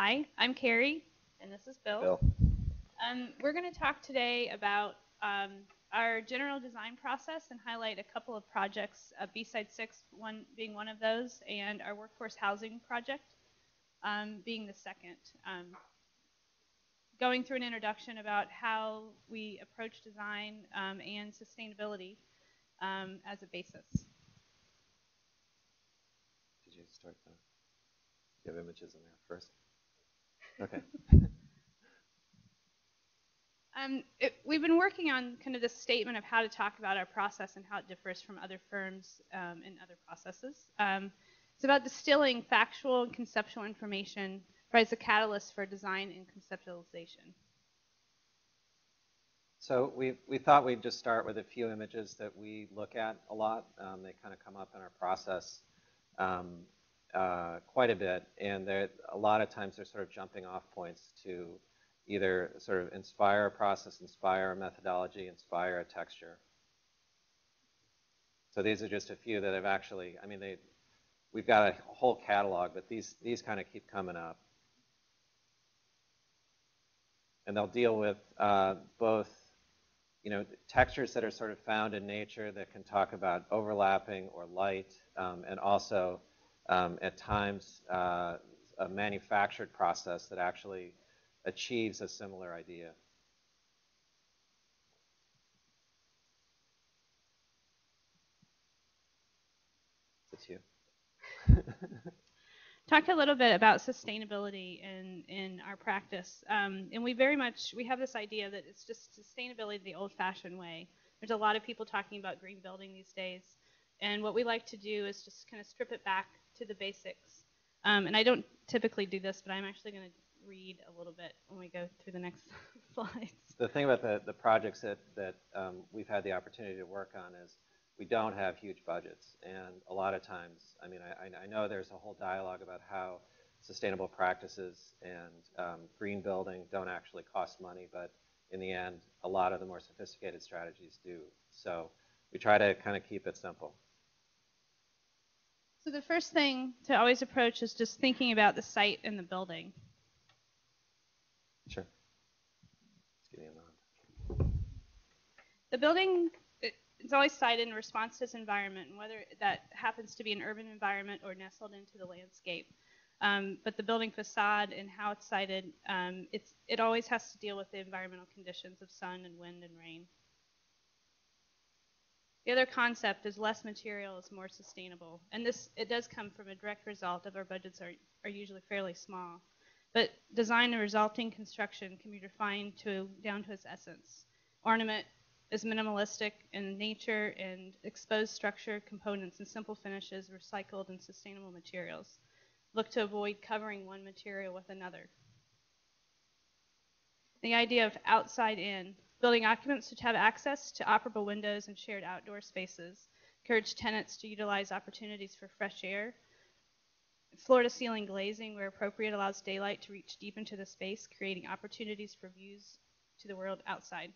Hi, I'm Carrie, and this is Bill. Bill. We're going to talk today about our general design process and highlight a couple of projects, B-Side 6 one being one of those, and our workforce housing project being the second. Going through an introduction about how we approach design and sustainability as a basis. Did you start the? Do you have images in there first? Okay. We've been working on kind of this statement of how to talk about our process and how it differs from other firms and other processes. It's about distilling factual and conceptual information, provides a catalyst for design and conceptualization. So we thought we'd just start with a few images that we look at a lot. They kind of come up in our process quite a bit, and a lot of times they're sort of jumping off points to either sort of inspire a process, inspire a methodology, inspire a texture. So these are just a few that have actually, I mean, we've got a whole catalog, but these kind of keep coming up. And they'll deal with both, textures that are sort of found in nature that can talk about overlapping or light, and also at times a manufactured process that actually achieves a similar idea. It's you. Talked a little bit about sustainability in our practice, and we have this idea that it's just sustainability the old-fashioned way. There's a lot of people talking about green building these days, and what we like to do is just kind of strip it back to the basics. And I don't typically do this, but I'm actually going to read a little bit when we go through the next slides. The thing about the projects that we've had the opportunity to work on is we don't have huge budgets. And a lot of times, I mean, I know there's a whole dialogue about how sustainable practices and green building don't actually cost money, but in the end, a lot of the more sophisticated strategies do. So we try to kind of keep it simple. So the first thing to always approach is just thinking about the site and the building. Sure. Let's give you a nod. The building is always sited in response to its environment, and whether that happens to be an urban environment or nestled into the landscape. But the building facade and how it's sited, it always has to deal with the environmental conditions of sun and wind and rain. The other concept is less material is more sustainable, and it does come from a direct result of our budgets are usually fairly small. But design and resulting construction can be refined down to its essence. Ornament is minimalistic in nature and exposed structure, components, and simple finishes, recycled and sustainable materials. Look to avoid covering one material with another. The idea of outside in. Building occupants should have access to operable windows and shared outdoor spaces. Encourage tenants to utilize opportunities for fresh air. Floor-to-ceiling glazing, where appropriate, allows daylight to reach deep into the space, creating opportunities for views to the world outside.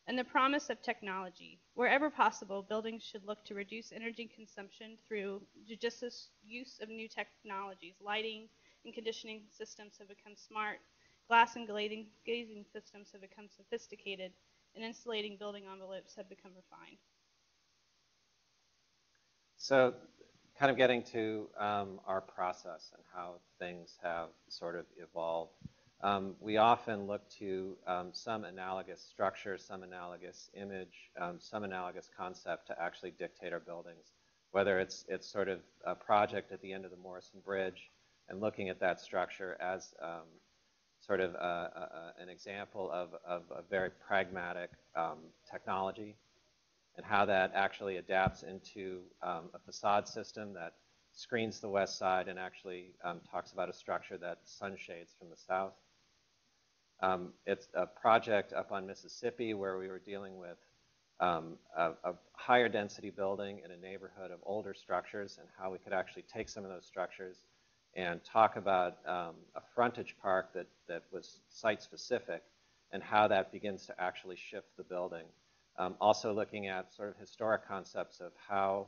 And the promise of technology. Wherever possible, buildings should look to reduce energy consumption through judicious use of new technologies. Lighting and conditioning systems have become smart. Glass and glazing systems have become sophisticated, and insulating building envelopes have become refined. So kind of getting to our process and how things have sort of evolved. We often look to some analogous structure, some analogous image, some analogous concept to actually dictate our buildings, whether it's sort of a project at the end of the Morrison Bridge and looking at that structure as sort of an example of a very pragmatic technology and how that actually adapts into a facade system that screens the west side and actually talks about a structure that sunshades from the south. It's a project up on Mississippi where we were dealing with a higher density building in a neighborhood of older structures and how we could actually take some of those structures and talk about a frontage park that was site-specific and how that begins to actually shift the building. Also looking at sort of historic concepts of how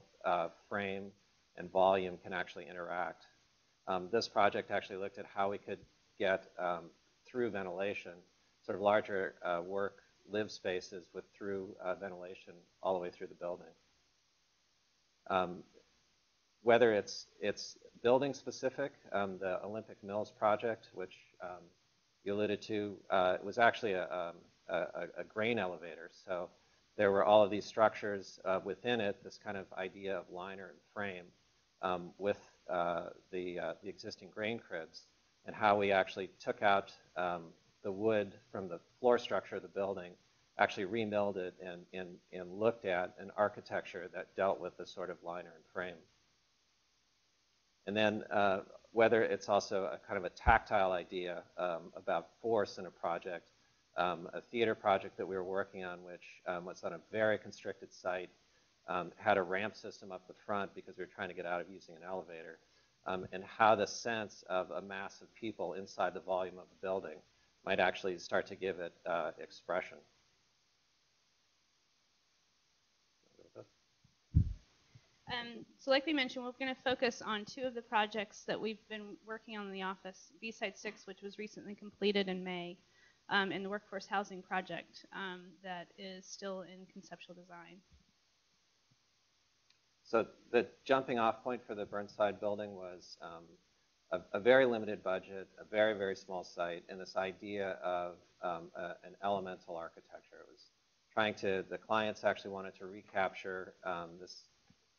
frame and volume can actually interact. This project actually looked at how we could get through ventilation, sort of larger work live spaces with through ventilation all the way through the building. Whether it's building specific, the Olympic Mills project, which you alluded to, was actually a grain elevator. So there were all of these structures within it, this kind of idea of liner and frame with the existing grain cribs, and how we actually took out the wood from the floor structure of the building, actually remilled it and looked at an architecture that dealt with this sort of liner and frame. And then whether it's also a kind of a tactile idea about force in a project, a theater project that we were working on, which was on a very constricted site, had a ramp system up the front because we were trying to get out of using an elevator, and how the sense of a mass of people inside the volume of the building might actually start to give it expression. So like we mentioned, we're going to focus on two of the projects that we've been working on in the office, B-Side 6, which was recently completed in May, and the Workforce Housing Project that is still in conceptual design. So the jumping off point for the Burnside building was a very limited budget, a very, very small site, and this idea of an elemental architecture. It was trying to, the clients actually wanted to recapture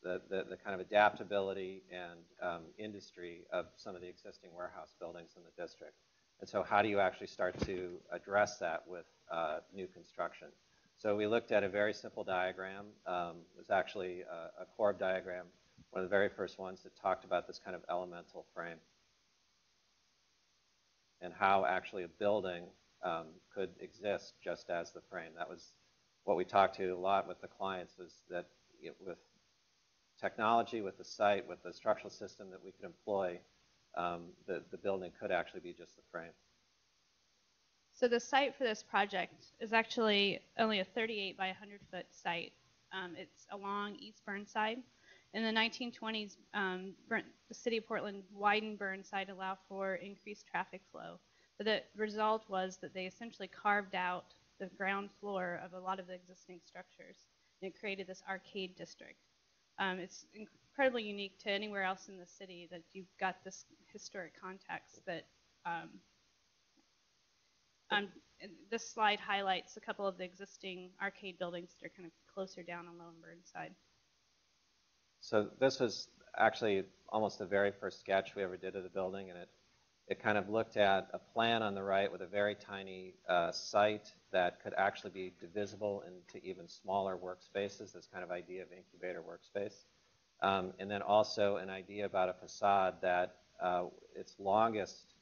the kind of adaptability and industry of some of the existing warehouse buildings in the district. And so how do you actually start to address that with new construction? So we looked at a very simple diagram. It was actually a Corb diagram, one of the very first ones that talked about this kind of elemental frame and how actually a building could exist just as the frame. That was what we talked to a lot with the clients, was that with technology, with the site, with the structural system that we could employ, the building could actually be just the frame. So the site for this project is actually only a 38 by 100-foot site. It's along East Burnside. In the 1920s, the city of Portland widened Burnside to allow for increased traffic flow. But the result was that they essentially carved out the ground floor of a lot of the existing structures, and it created this arcade district. It's incredibly unique to anywhere else in the city that you've got this historic context that this slide highlights a couple of the existing arcade buildings that are kind of closer down on Low and Burnside. So this was actually almost the very first sketch we ever did of the building, and it kind of looked at a plan on the right with a very tiny site that could actually be divisible into even smaller workspaces, this kind of idea of incubator workspace. And then also an idea about a facade that its longest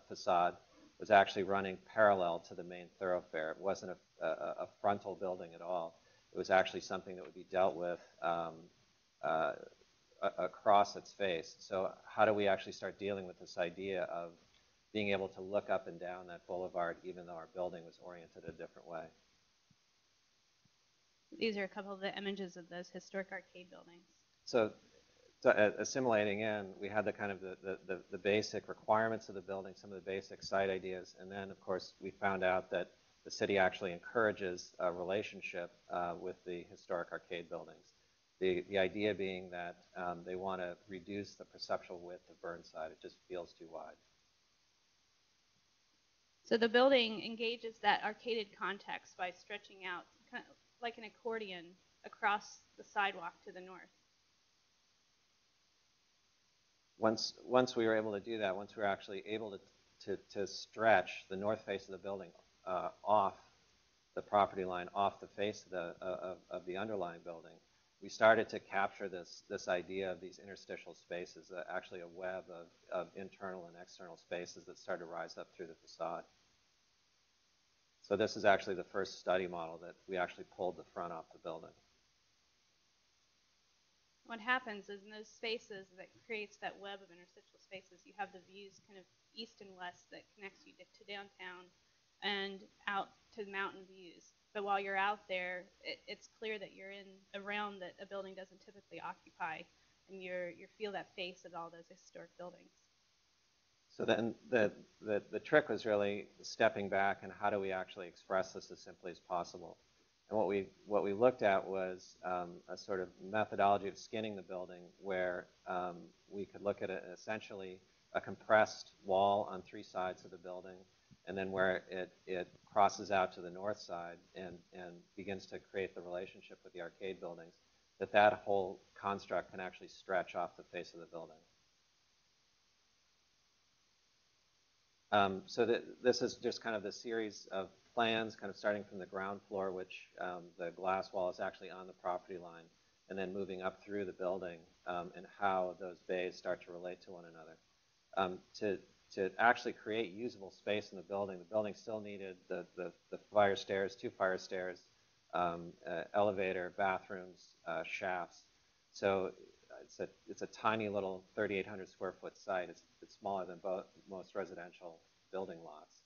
facade was actually running parallel to the main thoroughfare. It wasn't a frontal building at all. It was actually something that would be dealt with across its face. So how do we actually start dealing with this idea of being able to look up and down that boulevard even though our building was oriented a different way? These are a couple of the images of those historic arcade buildings. So assimilating in, we had the kind of the basic requirements of the building, some of the basic site ideas, and then of course we found out that the city actually encourages a relationship with the historic arcade buildings. The idea being that they want to reduce the perceptual width of Burnside. It just feels too wide. So the building engages that arcaded context by stretching out kind of like an accordion across the sidewalk to the north. Once we were able to do that, once we were actually able to stretch the north face of the building off the property line, off the face of the underlying building, we started to capture this idea of these interstitial spaces, actually a web of internal and external spaces that started to rise up through the facade. So this is actually the first study model that we actually pulled the front off the building. What happens is in those spaces that creates that web of interstitial spaces, you have the views kind of east and west that connects you to downtown and out to mountain views. But while you're out there, it's clear that you're in a realm that a building doesn't typically occupy, and you feel that face of all those historic buildings. So then the trick was really stepping back and how do we actually express this as simply as possible. And what we looked at was a sort of methodology of skinning the building where we could look at essentially a compressed wall on three sides of the building, and then where it crosses out to the north side and begins to create the relationship with the arcade buildings, that whole construct can actually stretch off the face of the building. This is just kind of the series of plans, kind of starting from the ground floor, which the glass wall is actually on the property line, and then moving up through the building, and how those bays start to relate to one another. To actually create usable space in the building still needed the fire stairs, 2 fire stairs, elevator, bathrooms, shafts. So it's a tiny little 3,800 square foot site. It's smaller than most residential building lots.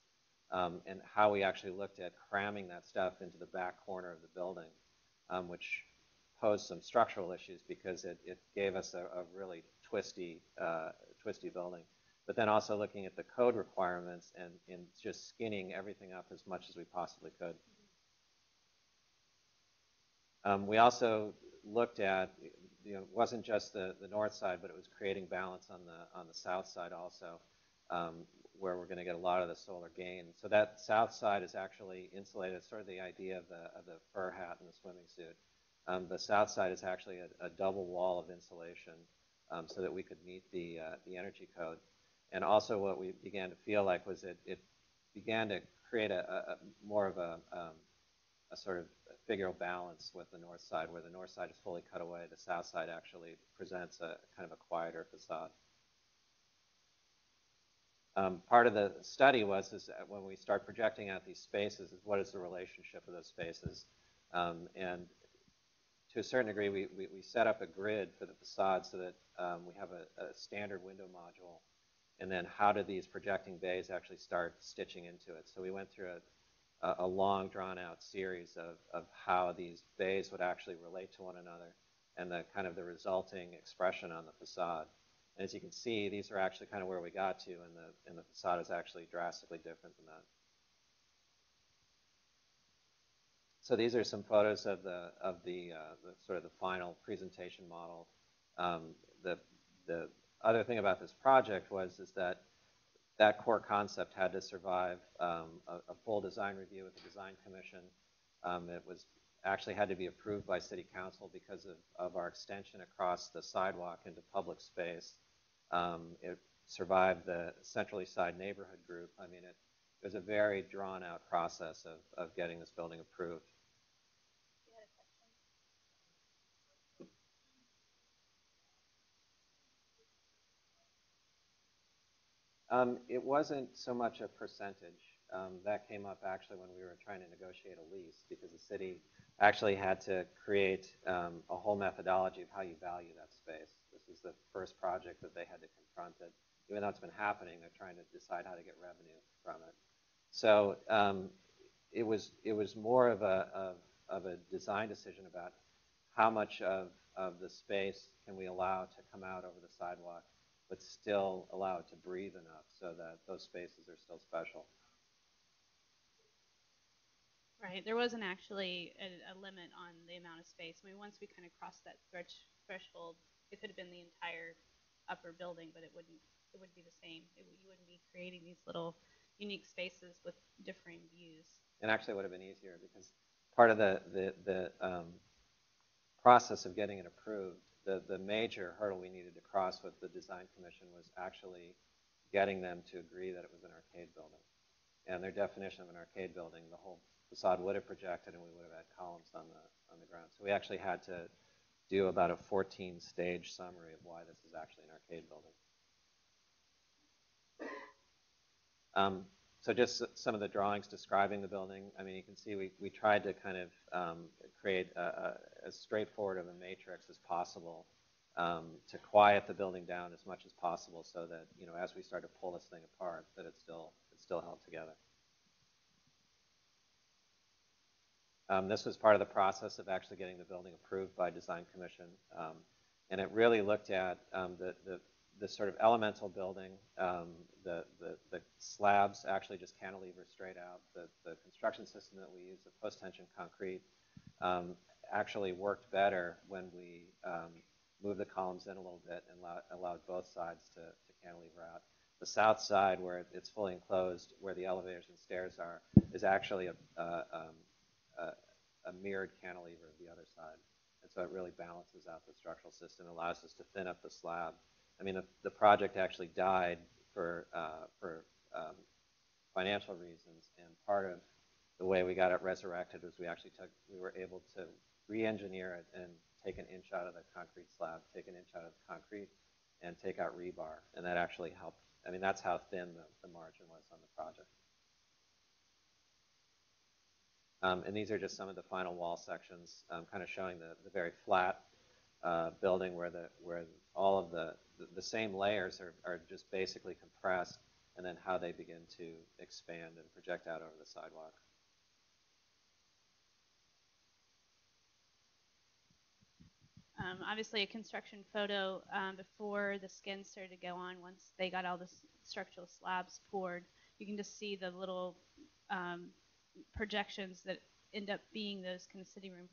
And how we actually looked at cramming that stuff into the back corner of the building, which posed some structural issues because it gave us a really twisty building. But then also looking at the code requirements and just skinning everything up as much as we possibly could. We also looked at, it wasn't just the north side, but it was creating balance on the south side also, where we're going to get a lot of the solar gain. So that south side is actually insulated. It's sort of the idea of the fur hat and the swimming suit. The south side is actually a double wall of insulation, so that we could meet the energy code. And also what we began to feel like was it began to create a more of a sort of figural balance with the north side, where the north side is fully cut away. The south side actually presents a kind of a quieter facade. Part of the study is that when we start projecting out these spaces, is what is the relationship of those spaces? And to a certain degree, we set up a grid for the facade so that we have a standard window module. And then how do these projecting bays actually start stitching into it? So we went through a long, drawn-out series of how these bays would actually relate to one another and the kind of the resulting expression on the facade. And as you can see, these are actually kind of where we got to, and the facade is actually drastically different than that. So these are some photos of the sort of the final presentation model. The other thing about this project is that core concept had to survive a full design review with the design commission. It was actually had to be approved by city council because of our extension across the sidewalk into public space. It survived the Central East Side neighborhood group. I mean, it was a very drawn out process of getting this building approved. It wasn't so much a percentage. That came up actually when we were trying to negotiate a lease, because the city actually had to create a whole methodology of how you value that space. This is the first project that they had to confront it. Even though it's been happening, they're trying to decide how to get revenue from it. So it was more of a design decision about how much of the space can we allow to come out over the sidewalk, but still allow it to breathe enough so that those spaces are still special. Right. There wasn't actually a limit on the amount of space. I mean, once we kind of crossed that threshold, it could have been the entire upper building, but it wouldn't be the same. You wouldn't be creating these little unique spaces with differing views. And actually, it would have been easier because part of the process of getting it approved, the major hurdle we needed to cross with the design commission was actually getting them to agree that it was an arcade building. And their definition of an arcade building, the whole facade would have projected, and we would have had columns on the ground. So we actually had to do about a 14-stage summary of why this is actually an arcade building. So just some of the drawings describing the building. I mean, you can see we tried to kind of create as straightforward of a matrix as possible to quiet the building down as much as possible, so that, you know, as we start to pull this thing apart, that it's still held together. This was part of the process of actually getting the building approved by Design Commission, and it really looked at the sort of elemental building, the slabs actually just cantilever straight out. The construction system that we use, the post-tension concrete, actually worked better when we moved the columns in a little bit and allowed both sides to cantilever out. The south side, where it's fully enclosed, where the elevators and stairs are, is actually a mirrored cantilever of the other side. And so it really balances out the structural system, allows us to thin up the slab. I mean, the project actually died for financial reasons, and part of the way we got it resurrected was we were able to re-engineer it and take an inch out of the concrete slab, take an inch out of the concrete, and take out rebar, and that actually helped. I mean, that's how thin the margin was on the project. And these are just some of the final wall sections, kind of showing the very flat building where all of the same layers are just basically compressed, and then how they begin to expand and project out over the sidewalk. Obviously, a construction photo before the skins started to go on. Once they got all the structural slabs poured, you can just see the little projections that end up being those kind of city rooms.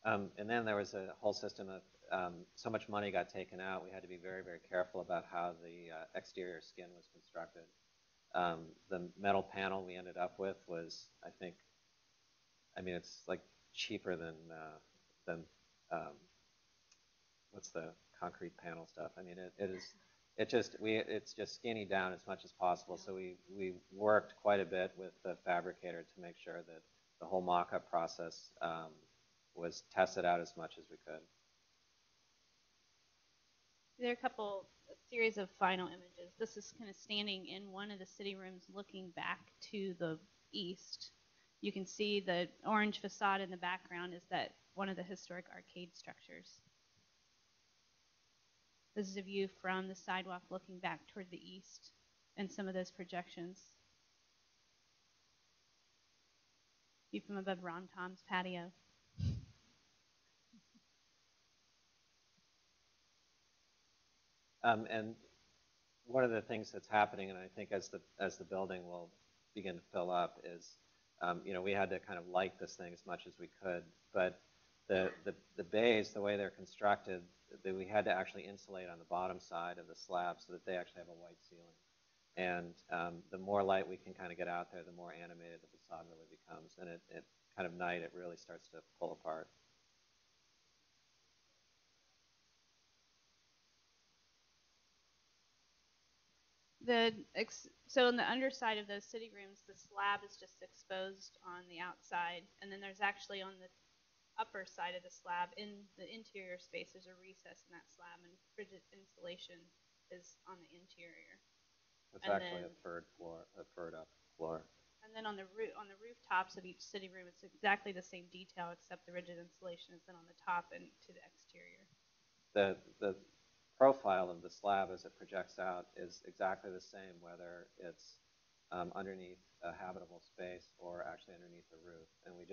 And then there was a whole system of so much money got taken out. We had to be very, very careful about how the exterior skin was constructed. The metal panel we ended up with was, I think, I mean, it's like cheaper than what's the concrete panel stuff? I mean, it's just skinny down as much as possible. So we worked quite a bit with the fabricator to make sure that the whole mock-up process was tested out as much as we could. There are a series of final images. This is kind of standing in one of the city rooms looking back to the east. You can see the orange facade in the background is that one of the historic arcade structures. This is a view from the sidewalk looking back toward the east and some of those projections. View from above Ron Tom's patio. And one of the things that's happening, and I think as the building will begin to fill up, is we had to kind of light this thing as much as we could. But the bays, the way they're constructed, we had to actually insulate on the bottom side of the slab so that they actually have a white ceiling. And the more light we can kind of get out there, the more animated the facade really becomes. And at kind of night, it really starts to pull apart. So in the underside of those city rooms, the slab is just exposed on the outside, and then there's actually on the upper side of the slab, in the interior space, there's a recess in that slab, and frigid insulation is on the interior. It's actually a third up floor. And then on the rooftops of each city room, it's exactly the same detail, except the rigid insulation is then on the top and to the exterior. The profile of the slab as it projects out is exactly the same, whether it's underneath a habitable space or actually underneath the roof. And we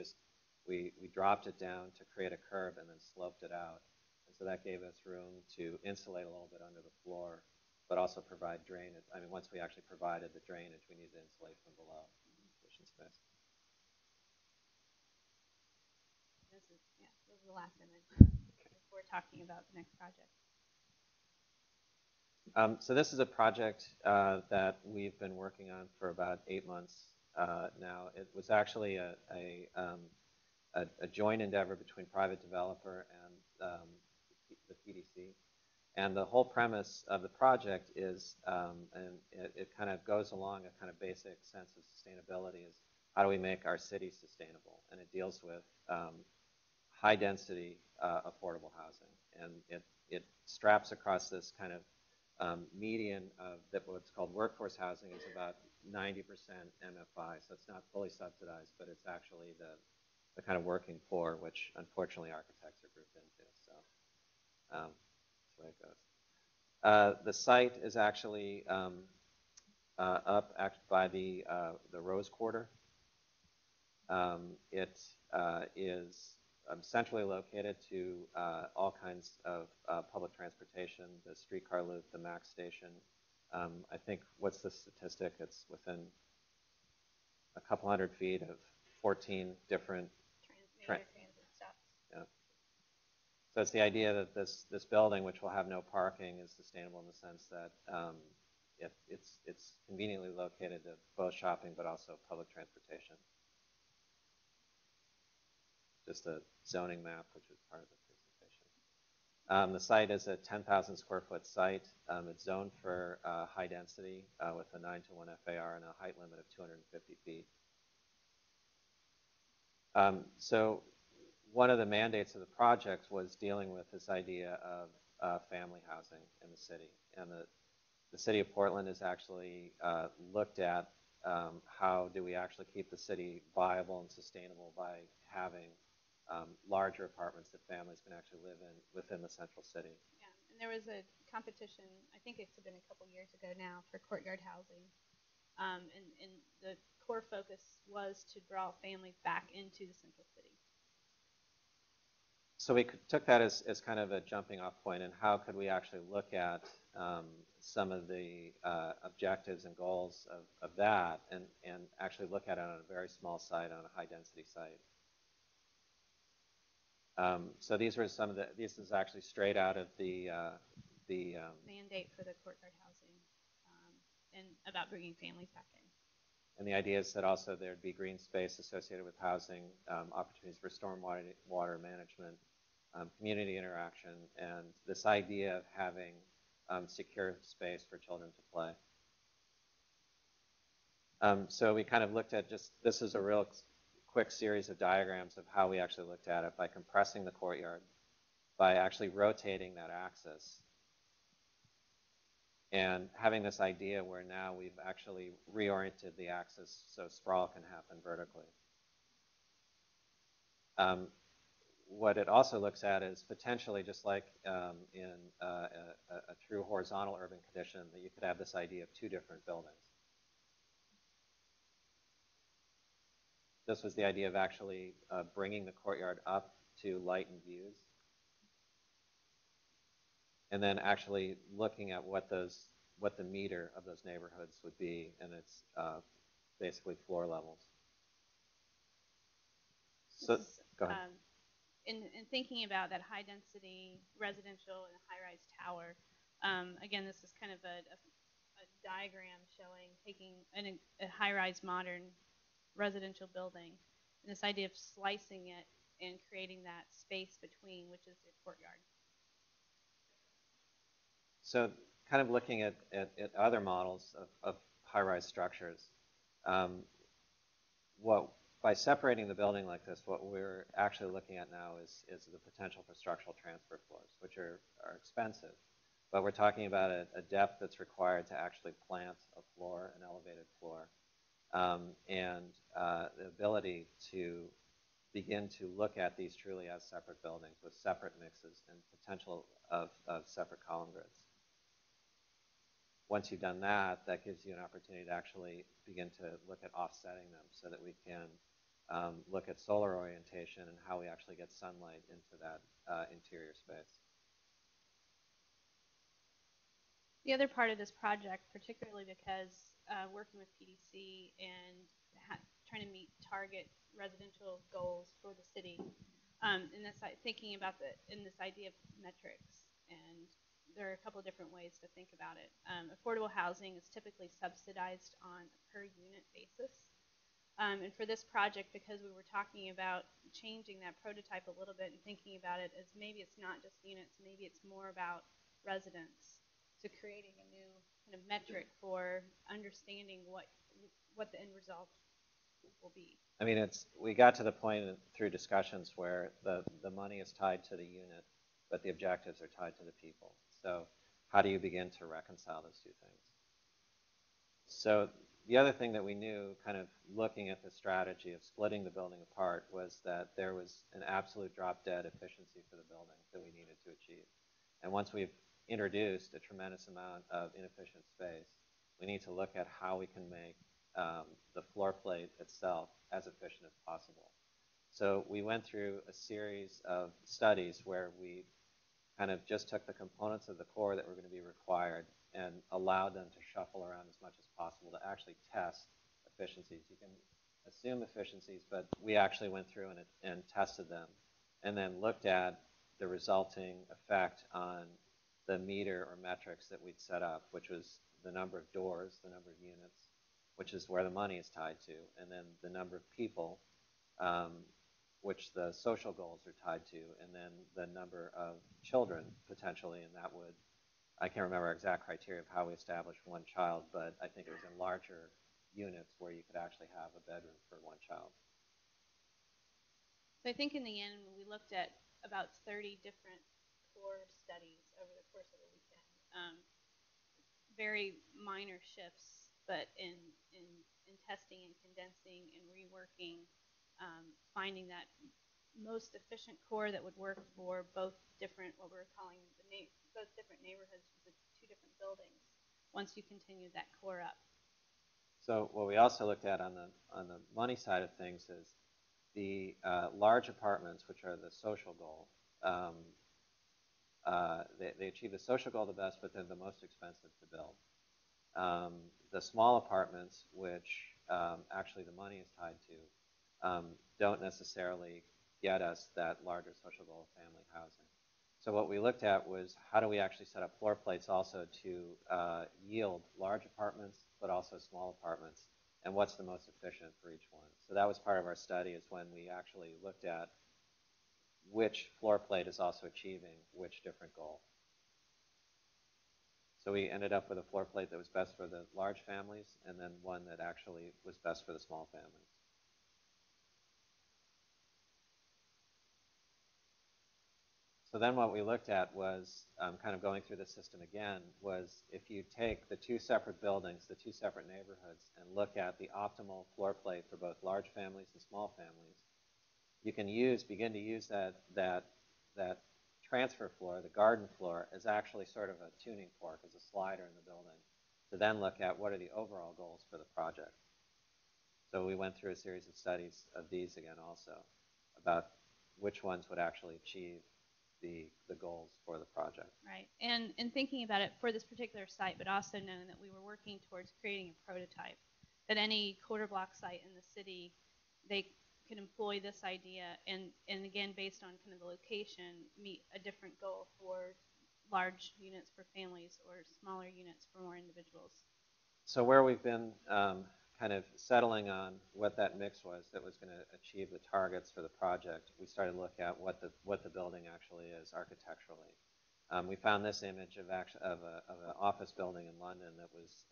dropped it down to create a curve and then sloped it out. And so that gave us room to insulate a little bit under the floor, but also provide drainage. I mean, once we actually provided the drainage, we needed to insulate from below sufficient space. This is the last image before talking about the next project. So this is a project that we've been working on for about 8 months now. It was actually a joint endeavor between private developer and the PDC. And the whole premise of the project is, and it kind of goes along a kind of basic sense of sustainability, is how do we make our city sustainable? And it deals with high density affordable housing. And it straps across this kind of median of what's called workforce housing is about 90% MFI, so it's not fully subsidized, but it's actually the kind of working poor, which unfortunately architects are grouped into. So that's the way it goes. The site is actually up by the Rose Quarter. It is centrally located to all kinds of public transportation, the streetcar loop, the MAX station. I think, what's the statistic? It's within a couple 100 feet of 14 different transit stops. Yeah. So it's the idea that this building, which will have no parking, is sustainable in the sense that it's conveniently located to both shopping but also public transportation. Just a zoning map, which was part of the presentation. The site is a 10,000 square foot site. It's zoned for high density with a 9:1 FAR and a height limit of 250 feet. So one of the mandates of the project was dealing with this idea of family housing in the city. And the city of Portland has actually looked at how do we actually keep the city viable and sustainable by having larger apartments that families can actually live in within the central city. Yeah, and there was a competition, I think it's been a couple years ago now, for courtyard housing. And the core focus was to draw families back into the central city. So we took that as kind of a jumping off point, and how could we actually look at some of the objectives and goals of that and actually look at it on a very small site, on a high density site. So these were some of this is actually straight out of the mandate for the courtyard housing and about bringing families back in. And the idea is that also there'd be green space associated with housing, opportunities for water management, community interaction, and this idea of having secure space for children to play. So we kind of looked at this is a real quick series of diagrams of how we actually looked at it by compressing the courtyard, by actually rotating that axis, and having this idea where now we've actually reoriented the axis so sprawl can happen vertically. What it also looks at is potentially, just like in a true horizontal urban condition, that you could have this idea of two different buildings. This was the idea of actually bringing the courtyard up to lightened views, and then actually looking at what the meter of those neighborhoods would be, and it's basically floor levels. So go ahead. In thinking about that high density residential and high rise tower, again, this is kind of a diagram showing taking a high rise modern residential building, and this idea of slicing it and creating that space between, which is the courtyard. So kind of looking at other models of high-rise structures, by separating the building like this, what we're actually looking at now is the potential for structural transfer floors, which are expensive. But we're talking about a depth that's required to actually plant a floor, an elevated floor, and the ability to begin to look at these truly as separate buildings with separate mixes and potential of separate column grids. Once you've done that, that gives you an opportunity to actually begin to look at offsetting them so that we can look at solar orientation and how we actually get sunlight into that interior space. The other part of this project, particularly because working with PDC and trying to meet target residential goals for the city, and this thinking about in this idea of metrics, and there are a couple of different ways to think about it. Affordable housing is typically subsidized on a per unit basis. And for this project, because we were talking about changing that prototype a little bit and thinking about it as maybe it's not just units, maybe it's more about residents. So creating a new kind of metric for understanding what the end result will be. I mean, we got to the point through discussions where the money is tied to the unit, but the objectives are tied to the people. So how do you begin to reconcile those two things? So the other thing that we knew, kind of looking at the strategy of splitting the building apart, was that there was an absolute drop-dead efficiency for the building that we needed to achieve. And once we've introduced a tremendous amount of inefficient space, we need to look at how we can make the floor plate itself as efficient as possible. So we went through a series of studies where we kind of just took the components of the core that were going to be required and allowed them to shuffle around as much as possible to actually test efficiencies. You can assume efficiencies, but we actually went through and tested them and then looked at the resulting effect on the meter or metrics that we'd set up, which was the number of doors, the number of units, which is where the money is tied to, and then the number of people, which the social goals are tied to, and then the number of children potentially, and that would, I can't remember our exact criteria of how we established one child, but I think it was in larger units where you could actually have a bedroom for one child. So I think in the end, we looked at about 30 different core studies over the course of a weekend. Very minor shifts, but in testing and condensing and reworking, finding that most efficient core that would work for both different, what we're calling both different neighborhoods, the two different buildings, once you continue that core up. So what we also looked at on the money side of things is the large apartments, which are the social goal. They achieve the social goal the best, but they're the most expensive to build. The small apartments, which actually the money is tied to, don't necessarily get us that larger social goal of family housing. So what we looked at was how do we actually set up floor plates also to yield large apartments, but also small apartments, and what's the most efficient for each one. So that was part of our study, is when we actually looked at which floor plate is also achieving which different goal. So we ended up with a floor plate that was best for the large families, and then one that actually was best for the small families. So then what we looked at was, kind of going through the system again, was if you take the two separate buildings, the two separate neighborhoods, and look at the optimal floor plate for both large families and small families, you can begin to use that transfer floor, the garden floor, as actually sort of a tuning fork, as a slider in the building, to then look at what are the overall goals for the project. So we went through a series of studies of these again also, about which ones would actually achieve the goals for the project. Right, and thinking about it for this particular site, but also knowing that we were working towards creating a prototype, that any quarter block site in the city, they could employ this idea, and again, based on kind of the location, meet a different goal for large units for families or smaller units for more individuals. So where we've been kind of settling on what that mix was that was going to achieve the targets for the project, we started to look at what the building actually is architecturally. We found this image of an office building in London that was,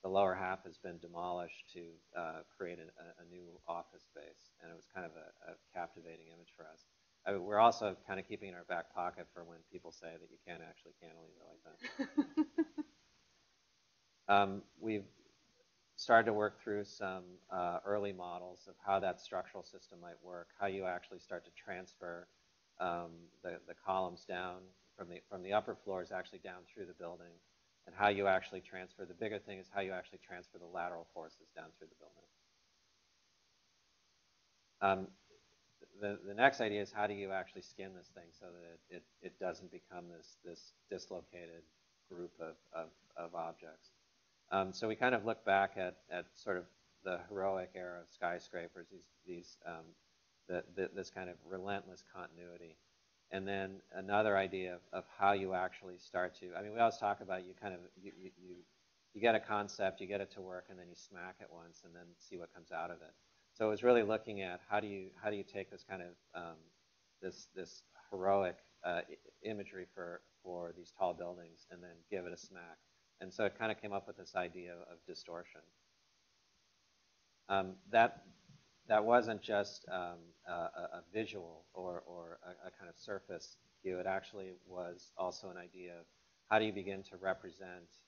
the lower half has been demolished to create a new office space, and it was kind of a captivating image for us. We're also kind of keeping in our back pocket for when people say that you can't actually cantilever like that. We've started to work through some early models of how that structural system might work, how you actually start to transfer the columns down from the upper floors actually down through the building, and how you actually transfer. The bigger thing is how you actually transfer the lateral forces down through the building. The next idea is how do you actually skin this thing so that it doesn't become this dislocated group of objects. So we kind of look back at sort of the heroic era of skyscrapers, this kind of relentless continuity. And then another idea of how you actually start to, I mean, we always talk about you get a concept, you get it to work, and then you smack it once and then see what comes out of it. So it was really looking at how do you take this kind of, this heroic imagery for these tall buildings and then give it a smack. And so it kind of came up with this idea of distortion. That wasn't just a visual or a kind of surface view. It actually was also an idea of how do you begin to represent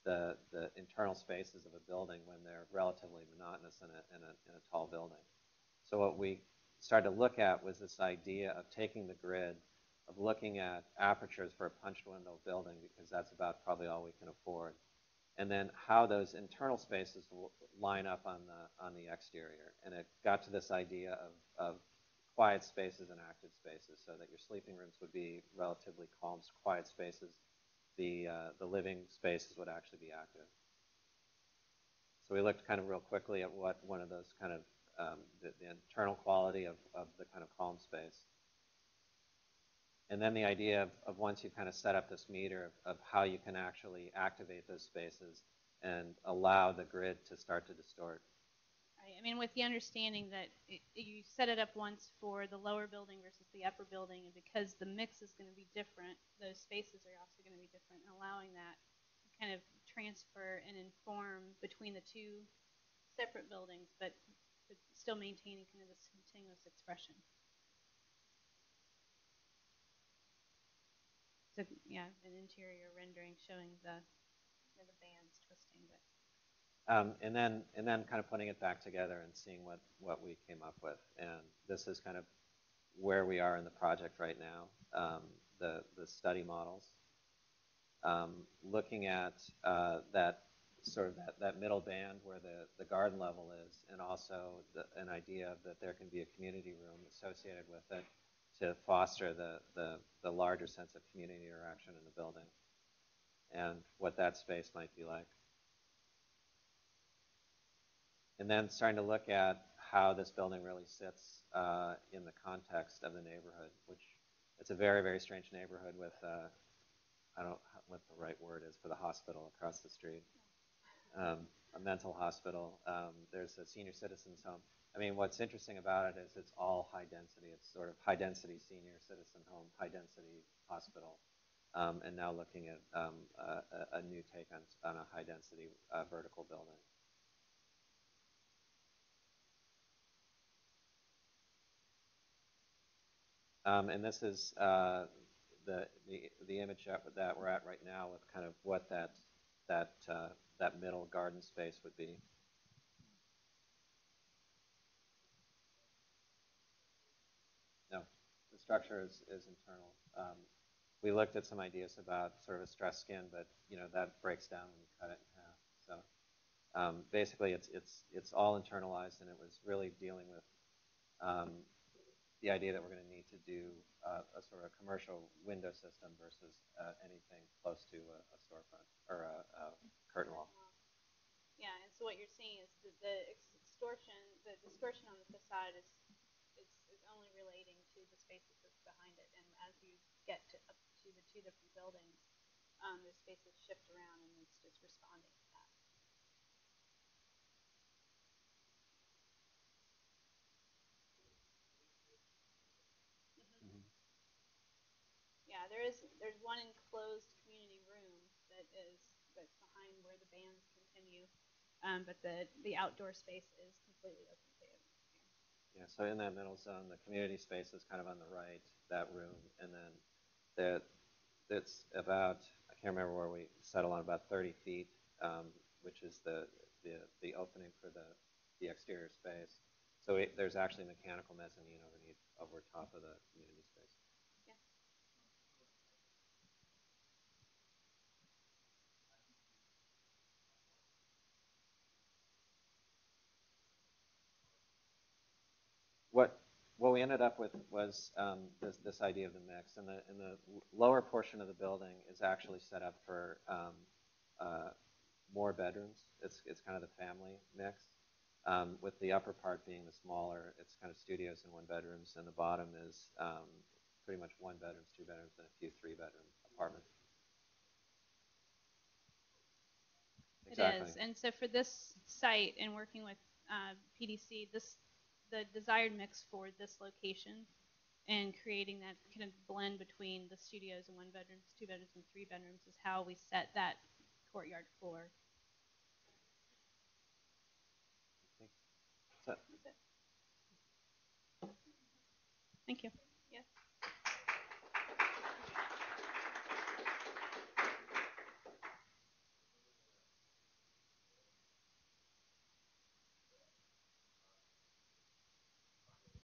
the internal spaces of a building when they're relatively monotonous in a tall building. So what we started to look at was this idea of taking the grid, of looking at apertures for a punched window building, because that's about probably all we can afford, and then how those internal spaces will line up on the exterior. And it got to this idea of quiet spaces and active spaces, so that your sleeping rooms would be relatively calm, quiet spaces. The living spaces would actually be active. So we looked kind of real quickly at what one of those kind of the internal quality of the kind of calm space. And then the idea of once you've kind of set up this meter of how you can actually activate those spaces and allow the grid to start to distort. Right. I mean, with the understanding that you set it up once for the lower building versus the upper building, and because the mix is going to be different, those spaces are also going to be different, and allowing that kind of transfer and inform between the two separate buildings, but still maintaining kind of this continuous expression. So yeah, an interior rendering showing the bands twisting, but. And then kind of putting it back together and seeing what we came up with. And this is kind of where we are in the project right now. The study models, looking at that sort of that middle band where the garden level is, and also an idea that there can be a community room associated with it to foster the larger sense of community interaction in the building, and what that space might be like. And then starting to look at how this building really sits in the context of the neighborhood, which it's a very, very strange neighborhood with, I don't know what the right word is for the hospital across the street, a mental hospital. There's a senior citizens home. I mean, what's interesting about it is it's all high density. It's sort of high density senior citizen home, high density hospital, and now looking at a new take on a high density vertical building. And this is the image that we're at right now with kind of what that middle garden space would be. No, the structure is internal. We looked at some ideas about sort of a stress skin, but that breaks down when you cut it in half. So basically, it's all internalized, and it was really dealing with the idea that we're going to need to do a sort of commercial window system versus anything close to a storefront or a curtain wall. Yeah, and so what you're seeing is the distortion on the facade is only relating to the spaces that's behind it, and as you get up to the two different buildings, the spaces shift around, and it's just responding to that. Mm-hmm. Yeah, there's one enclosed community room that's behind where the bands continue, but the outdoor space is completely open to it. Yeah, so in that middle zone, the community space is kind of on the right, that room, and then it's about, I can't remember where we settle on, about 30 feet, which is the opening for the exterior space. So there's actually mechanical mezzanine over top of the community space. Yeah. What we ended up with was this idea of the mix, and the lower portion of the building is actually set up for more bedrooms. It's kind of the family mix, with the upper part being the smaller. It's kind of studios and one bedrooms, and the bottom is pretty much one bedrooms, two bedrooms, and a few three-bedroom apartments. Exactly. It is, and so for this site and working with PDC, the desired mix for this location and creating that kind of blend between the studios and one bedrooms, two bedrooms, and three bedrooms is how we set that courtyard floor